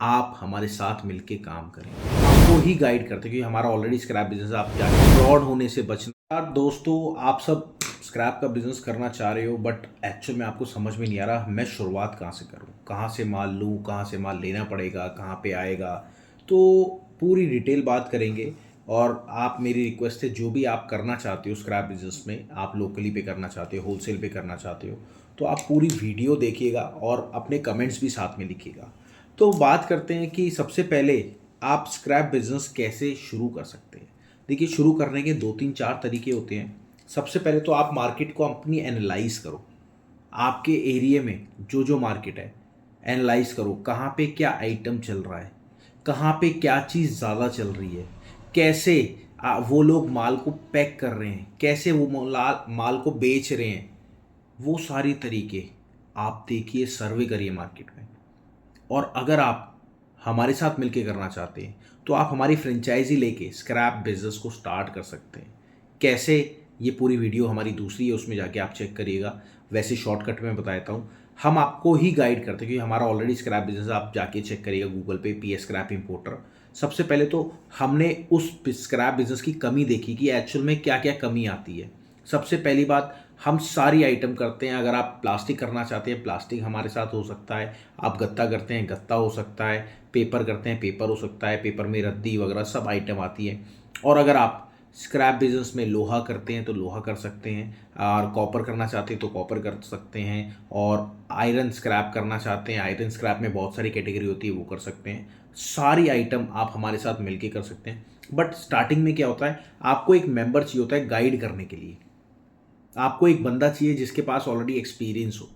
आप हमारे साथ मिलके काम करें। आपको ही गाइड करते हैं क्योंकि हमारा ऑलरेडी स्क्रैप बिजनेस, आप जाके फ्रॉड होने से बचना। यार दोस्तों, आप सब स्क्रैप का बिजनेस करना चाह रहे हो, बट एक्चुअल में आपको समझ में नहीं आ रहा मैं शुरुआत कहाँ से करूँ, कहाँ से माल लूँ, कहाँ से माल लेना पड़ेगा, कहाँ पे आएगा। तो पूरी डिटेल बात करेंगे। और आप, मेरी रिक्वेस्ट है, जो भी आप करना चाहते हो स्क्रैप बिजनेस में, आप लोकली पे करना चाहते हो, होलसेल पे करना चाहते हो, तो आप पूरी वीडियो देखिएगा और अपने कमेंट्स भी साथ में लिखिएगा। तो बात करते हैं कि सबसे पहले आप स्क्रैप बिजनेस कैसे शुरू कर सकते हैं। देखिए, शुरू करने के दो तीन चार तरीके होते हैं। सबसे पहले तो आप मार्केट को अपनी एनालाइज करो। आपके एरिया में जो जो मार्केट है, एनालाइज करो कहाँ पे क्या आइटम चल रहा है, कहाँ पे क्या चीज़ ज़्यादा चल रही है, कैसे वो लोग माल को पैक कर रहे हैं, कैसे वो माल को बेच रहे हैं। वो सारी तरीके आप देखिए, सर्वे करिए मार्केट में। और अगर आप हमारे साथ मिलकर करना चाहते हैं तो आप हमारी फ्रेंचाइजी लेके स्क्रैप बिजनेस को स्टार्ट कर सकते हैं। कैसे, ये पूरी वीडियो हमारी दूसरी है, उसमें जाके आप चेक करिएगा। वैसे शॉर्टकट में बता देता हूँ, हम आपको ही गाइड करते हैं क्योंकि हमारा ऑलरेडी स्क्रैप बिजनेस, आप जाके चेक करिएगा गूगल पे, पी एस स्क्रैप इंपोर्टर। सबसे पहले तो हमने उस स्क्रैप बिजनेस की कमी देखी कि एक्चुअल में क्या क्या कमी आती है। सबसे पहली बात, हम सारी आइटम करते हैं। अगर आप प्लास्टिक करना चाहते हैं, प्लास्टिक हमारे साथ हो सकता है। आप गत्ता करते हैं, गत्ता हो सकता है। पेपर करते हैं, पेपर हो सकता है। पेपर में रद्दी वगैरह सब आइटम आती है। और अगर आप स्क्रैप बिजनेस में लोहा करते हैं तो लोहा कर सकते हैं, और कॉपर करना चाहते हैं तो कॉपर कर सकते हैं, और आयरन स्क्रैप करना चाहते हैं, आयरन स्क्रैप में बहुत सारी कैटेगरी होती है, वो कर सकते हैं। सारी आइटम आप हमारे साथ मिलके कर सकते हैं। बट स्टार्टिंग में क्या होता है, आपको एक मेंबर चाहिए होता है गाइड करने के लिए। आपको एक बंदा चाहिए जिसके पास ऑलरेडी एक्सपीरियंस हो।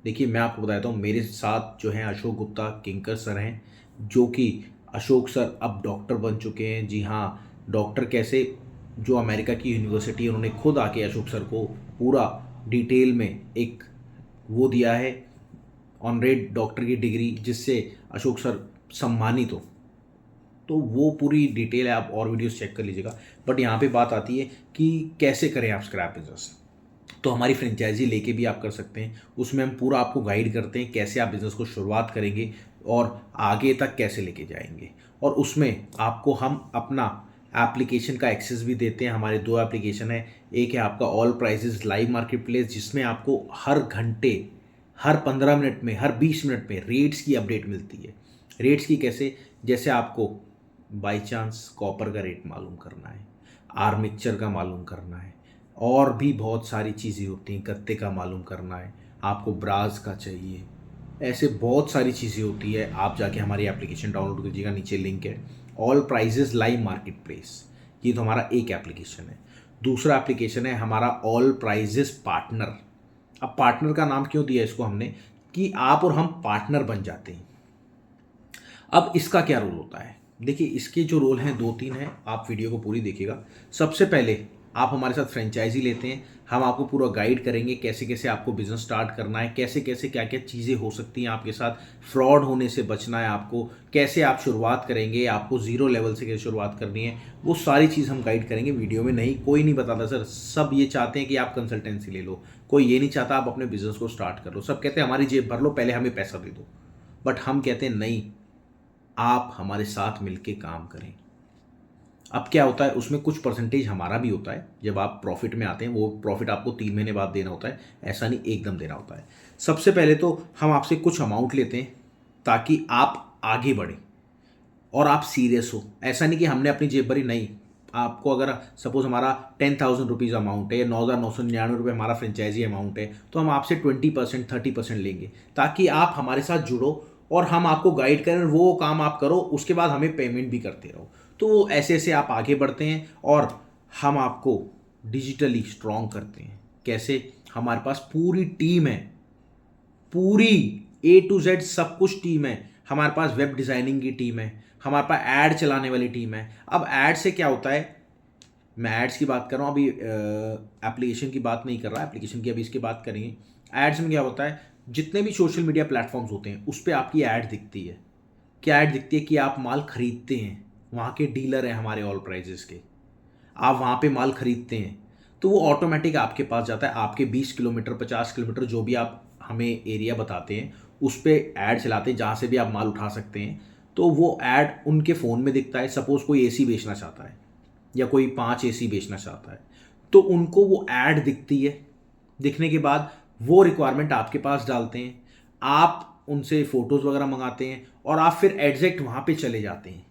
देखिए, मैं आपको बताता हूँ, मेरे साथ जो हैं अशोक गुप्ता किंकर सर हैं, जो कि अशोक सर अब डॉक्टर बन चुके हैं। जी हाँ, डॉक्टर कैसे, जो अमेरिका की यूनिवर्सिटी है, उन्होंने खुद आके अशोक सर को पूरा डिटेल में एक वो दिया है, ऑनरेड डॉक्टर की डिग्री, जिससे अशोक सर सम्मानित हो। तो वो पूरी डिटेल है, आप और वीडियोस चेक कर लीजिएगा। बट यहाँ पे बात आती है कि कैसे करें आप स्क्रैप बिजनेस। तो हमारी फ्रेंचाइजी लेके भी आप कर सकते हैं। उसमें हम पूरा आपको गाइड करते हैं कैसे आप बिज़नेस को शुरुआत करेंगे और आगे तक कैसे लेके जाएंगे। और उसमें आपको हम अपना एप्लीकेशन का एक्सेस भी देते हैं। हमारे दो एप्लीकेशन है। एक है आपका all prices live market place, जिसमें आपको हर घंटे, हर 15 मिनट में, हर 20 मिनट में रेट्स की अपडेट मिलती है। रेट्स की कैसे, जैसे आपको बाई चांस कॉपर का रेट मालूम करना है, आर्मिक्चर का मालूम करना है, और भी बहुत सारी चीज़ें होती हैं, गत्ते का मालूम करना है, आपको ब्रास का चाहिए, ऐसे बहुत सारी चीज़ें होती है। आप जाके हमारी एप्लीकेशन डाउनलोड कीजिएगा, नीचे लिंक है, all prices live market place. ये तो हमारा एक एप्लीकेशन है। दूसरा एप्लीकेशन है हमारा ऑल प्राइजेस पार्टनर। अब पार्टनर का नाम क्यों दिया इसको हमने, कि आप और हम पार्टनर बन जाते हैं। अब इसका क्या रोल होता है, देखिए, इसके जो रोल हैं दो तीन हैं, आप वीडियो को पूरी देखिएगा। सबसे पहले आप हमारे साथ फ्रेंचाइजी लेते हैं, हम आपको पूरा गाइड करेंगे कैसे कैसे आपको बिजनेस स्टार्ट करना है, कैसे कैसे क्या क्या चीज़ें हो सकती हैं आपके साथ, फ्रॉड होने से बचना है आपको, कैसे आप शुरुआत करेंगे, आपको ज़ीरो लेवल से कैसे शुरुआत करनी है, वो सारी चीज़ हम गाइड करेंगे वीडियो में। नहीं, कोई नहीं बताता सर, सब ये चाहते हैं कि आप कंसल्टेंसी ले लो, कोई ये नहीं चाहता आप अपने बिजनेस को स्टार्ट कर लो। सब कहते हैं हमारी जेब भर लो, पहले हमें पैसा दे दो। बट हम कहते हैं नहीं, आप हमारे साथ मिलके काम करें। अब क्या होता है, उसमें कुछ परसेंटेज हमारा भी होता है। जब आप प्रॉफिट में आते हैं, वो प्रॉफिट आपको 3 महीने बाद देना होता है, ऐसा नहीं एकदम देना होता है। सबसे पहले तो हम आपसे कुछ अमाउंट लेते हैं ताकि आप आगे बढ़ें और आप सीरियस हो। ऐसा नहीं कि हमने अपनी जेब भरी, नहीं। आपको अगर सपोज हमारा 10,000 रुपीज़ अमाउंट है, या 9,999 रुपये हमारा फ्रेंचाइजी अमाउंट है, तो हम आपसे 20% 30% लेंगे, ताकि आप हमारे साथ जुड़ो और हम आपको गाइड करें, वो काम आप करो, उसके बाद हमें पेमेंट भी करते रहो। तो ऐसे ऐसे आप आगे बढ़ते हैं और हम आपको डिजिटली स्ट्रॉन्ग करते हैं। कैसे, हमारे पास पूरी टीम है, पूरी ए टू जेड सब कुछ टीम है। हमारे पास वेब डिज़ाइनिंग की टीम है, हमारे पास ऐड चलाने वाली टीम है। अब ऐड से क्या होता है, मैं एड्स की बात कर रहा हूँ अभी, एप्लीकेशन की बात नहीं कर रहा, एप्लीकेशन की अभी इसकी बात करेंगे। एड्स में क्या होता है, जितने भी सोशल मीडिया प्लेटफॉर्म्स होते हैं उस पर आपकी ऐड दिखती है। क्या ऐड दिखती है, कि आप माल खरीदते हैं, वहाँ के डीलर हैं हमारे ऑल प्राइजेस के, आप वहाँ पे माल खरीदते हैं, तो वो ऑटोमेटिक आपके पास जाता है। आपके 20 किलोमीटर 50 किलोमीटर जो भी आप हमें एरिया बताते हैं, उस पर ऐड चलाते हैं जहाँ से भी आप माल उठा सकते हैं, तो वो ऐड उनके फ़ोन में दिखता है। सपोज़ कोई एसी बेचना चाहता है या कोई 5 एसी बेचना चाहता है, तो उनको वो ऐड दिखती है। दिखने के बाद वो रिक्वायरमेंट आपके पास डालते हैं, आप उनसे फ़ोटोज़ वगैरह मंगाते हैं और आप फिर एग्जैक्ट वहाँ पे चले जाते हैं।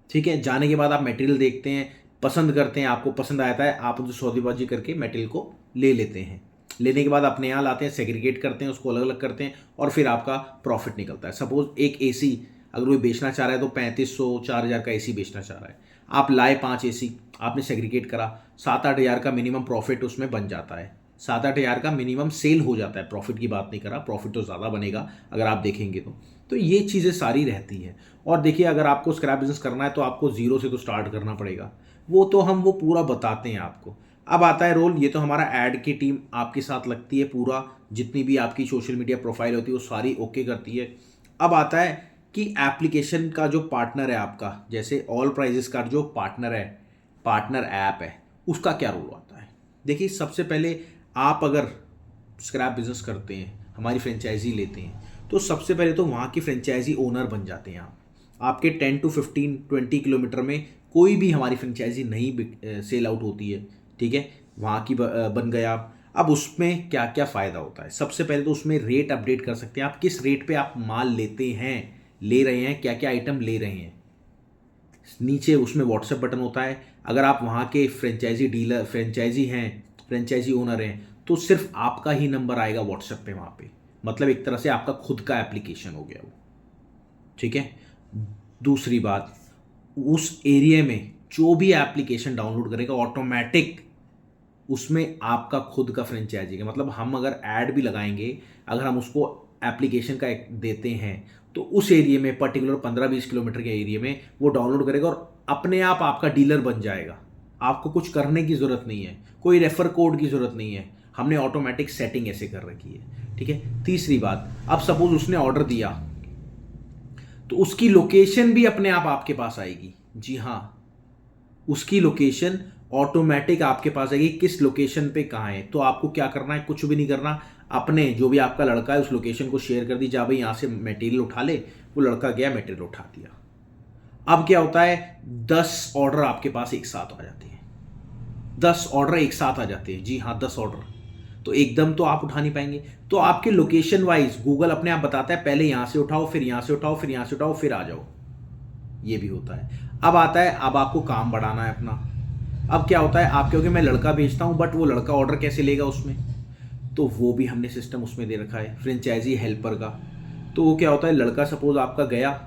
ठीक है, जाने के बाद आप मटेरियल देखते हैं, पसंद करते हैं, आपको पसंद आता है, आप उनसे सौदेबाजी करके मटेरियल को ले लेते हैं। लेने के बाद अपने यहाँ लाते हैं, सेग्रीगेट करते हैं, उसको अलग अलग करते हैं और फिर आपका प्रॉफिट निकलता है। सपोज एक एसी अगर कोई बेचना चाह रहा है तो 3500 4000 का एसी बेचना चाह रहा है, आप लाए 5 एसी, आपने सेग्रीगेट करा, 7-8 हज़ार का मिनिमम प्रॉफिट उसमें बन जाता है। 7-8 हज़ार का मिनिमम सेल हो जाता है, प्रॉफिट की बात नहीं करा, प्रॉफिट तो ज़्यादा बनेगा अगर आप देखेंगे तो ये चीज़ें सारी रहती हैं। और देखिए, अगर आपको स्क्रैप बिजनेस करना है तो आपको ज़ीरो से तो स्टार्ट करना पड़ेगा, वो तो हम वो पूरा बताते हैं आपको। अब आता है रोल, ये तो हमारा ऐड की टीम आपके साथ लगती है, पूरा जितनी भी आपकी सोशल मीडिया प्रोफाइल होती है वो सारी ओके करती है। अब आता है कि एप्लीकेशन का जो पार्टनर है आपका, जैसे ऑल प्राइजेस का जो पार्टनर है, पार्टनर ऐप है, उसका क्या रोल आता है। देखिए, सबसे पहले आप अगर स्क्रैप बिजनेस करते हैं, हमारी फ्रेंचाइजी लेते हैं, तो सबसे पहले तो वहाँ की फ्रेंचाइजी ओनर बन जाते हैं आप। आपके 10 to 15 20 किलोमीटर में कोई भी हमारी फ्रेंचाइजी नहीं सेल आउट होती है, ठीक है, वहाँ की बन गए आप। अब उसमें क्या क्या फ़ायदा होता है, सबसे पहले तो उसमें रेट अपडेट कर सकते हैं आप, किस रेट पे आप माल लेते हैं, ले रहे हैं, क्या क्या आइटम ले रहे हैं। नीचे उसमें व्हाट्सएप बटन होता है, अगर आप वहाँ के फ्रेंचाइजी डीलर, फ्रेंचाइजी हैं, फ्रेंचाइजी ओनर हैं, तो सिर्फ आपका ही नंबर आएगा व्हाट्सएप पे वहाँ पे, मतलब एक तरह से आपका खुद का एप्लीकेशन हो गया वो, ठीक है। दूसरी बात, उस एरिया में जो भी एप्लीकेशन डाउनलोड करेगा ऑटोमेटिक उसमें आपका खुद का फ्रेंचाइजी का, मतलब हम अगर ऐड भी लगाएंगे, अगर हम उसको एप्लीकेशन का देते हैं तो उस एरिया में पर्टिकुलर 15-20 किलोमीटर के एरिया में वो डाउनलोड करेगा और अपने आप आपका डीलर बन जाएगा। आपको कुछ करने की ज़रूरत नहीं है, कोई रेफर कोड की ज़रूरत नहीं है, हमने ऑटोमेटिक सेटिंग ऐसे कर रखी है, ठीक है। तीसरी बात, अब सपोज उसने ऑर्डर दिया तो उसकी लोकेशन भी अपने आप आपके पास आएगी। जी हाँ, उसकी लोकेशन ऑटोमेटिक आपके पास आएगी, किस लोकेशन पे कहाँ है। तो आपको क्या करना है, कुछ भी नहीं करना, अपने जो भी आपका लड़का है उस लोकेशन को शेयर कर दीजिए, भाई यहाँ से मटेरियल उठा ले। वो लड़का गया, मटेरियल उठा दिया। अब क्या होता है, 10 ऑर्डर आपके पास एक साथ आ जाते हैं, 10 ऑर्डर एक साथ आ जाते हैं। जी हाँ, 10 ऑर्डर तो एकदम तो आप उठा नहीं पाएंगे, तो आपके लोकेशन वाइज गूगल अपने आप बताता है, पहले यहाँ से उठाओ, फिर यहाँ से उठाओ, फिर यहाँ से उठाओ, फिर आ जाओ। ये भी होता है। अब आता है, अब आपको काम बढ़ाना है अपना। अब क्या होता है, आप क्योंकि मैं लड़का भेजता हूँ, बट वो लड़का ऑर्डर कैसे लेगा उसमें, तो वो भी हमने सिस्टम उसमें दे रखा है, फ्रेंचाइजी हेल्पर का। तो वो क्या होता है, लड़का सपोज आपका गया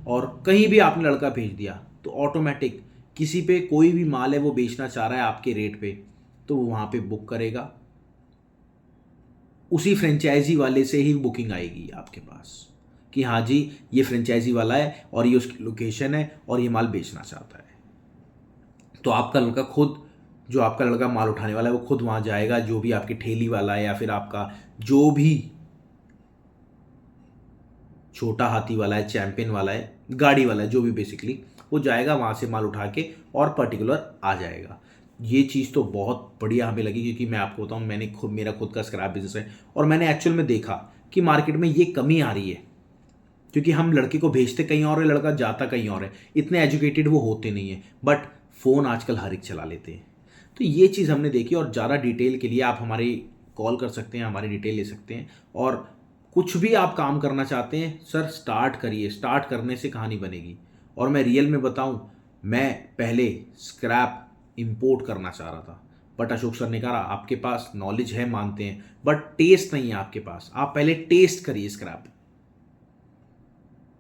और कहीं भी आपने लड़का भेज दिया, तो ऑटोमेटिक किसी पे कोई भी माल है वो बेचना चाह रहा है आपके रेट पे, तो वो वहाँ पे बुक करेगा, उसी फ्रेंचाइजी वाले से ही बुकिंग आएगी आपके पास कि हाँ जी ये फ्रेंचाइजी वाला है और ये उसकी लोकेशन है और ये माल बेचना चाहता है। तो आपका लड़का खुद, जो आपका लड़का माल उठाने वाला है, वो खुद वहाँ जाएगा, जो भी आपकी ठेली वाला है या फिर आपका जो भी छोटा हाथी वाला है, चैंपियन वाला है, गाड़ी वाला है, जो भी बेसिकली वो जाएगा वहाँ से माल उठा के और पर्टिकुलर आ जाएगा। ये चीज़ तो बहुत बढ़िया हमें लगी, क्योंकि मैं आपको बताऊँ, मेरा खुद का स्क्रैप बिजनेस है और मैंने एक्चुअल में देखा कि मार्केट में ये कमी आ रही है, क्योंकि हम लड़के को भेजते कहीं और है, लड़का जाता कहीं और है, इतने एजुकेटेड वो होते नहीं है, बट फ़ोन आजकल हर एक चला लेते हैं। तो ये चीज़ हमने देखी, और ज़्यादा डिटेल के लिए आप हमारी कॉल कर सकते हैं, हमारी डिटेल ले सकते हैं। और कुछ भी आप काम करना चाहते हैं सर, स्टार्ट करिए, स्टार्ट करने से कहानी बनेगी। और मैं रियल में बताऊं, मैं पहले स्क्रैप इंपोर्ट करना चाह रहा था, बट अशोक सर ने कहा आपके पास नॉलेज है, मानते हैं, बट टेस्ट नहीं है आपके पास, आप पहले टेस्ट करिए स्क्रैप।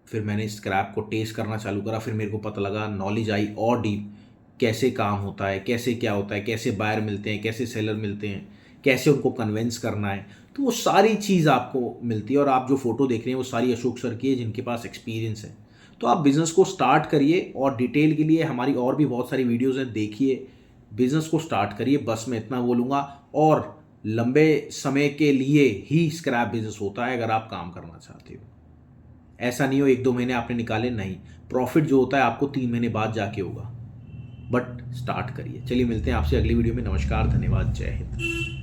फिर मैंने स्क्रैप को टेस्ट करना चालू करा, फिर मेरे को पता लगा, नॉलेज आई और डीप, कैसे काम होता है, कैसे क्या होता है, कैसे बायर मिलते हैं, कैसे सेलर मिलते हैं, कैसे उनको कन्विंस करना है। तो वो सारी चीज़ आपको मिलती है। और आप जो फोटो देख रहे हैं वो सारी अशोक सर की है, जिनके पास एक्सपीरियंस है। तो आप बिज़नेस को स्टार्ट करिए, और डिटेल के लिए हमारी और भी बहुत सारी वीडियोज़ हैं, देखिए, बिज़नेस को स्टार्ट करिए। बस मैं इतना बोलूँगा। और लंबे समय के लिए ही स्क्रैप बिज़नेस होता है अगर आप काम करना चाहते हो। ऐसा नहीं हो 1-2 महीने आपने निकाले, नहीं, प्रॉफिट जो होता है आपको 3 महीने बाद जाके होगा, बट स्टार्ट करिए। चलिए मिलते हैं आपसे अगली वीडियो में। नमस्कार, धन्यवाद, जय हिंद।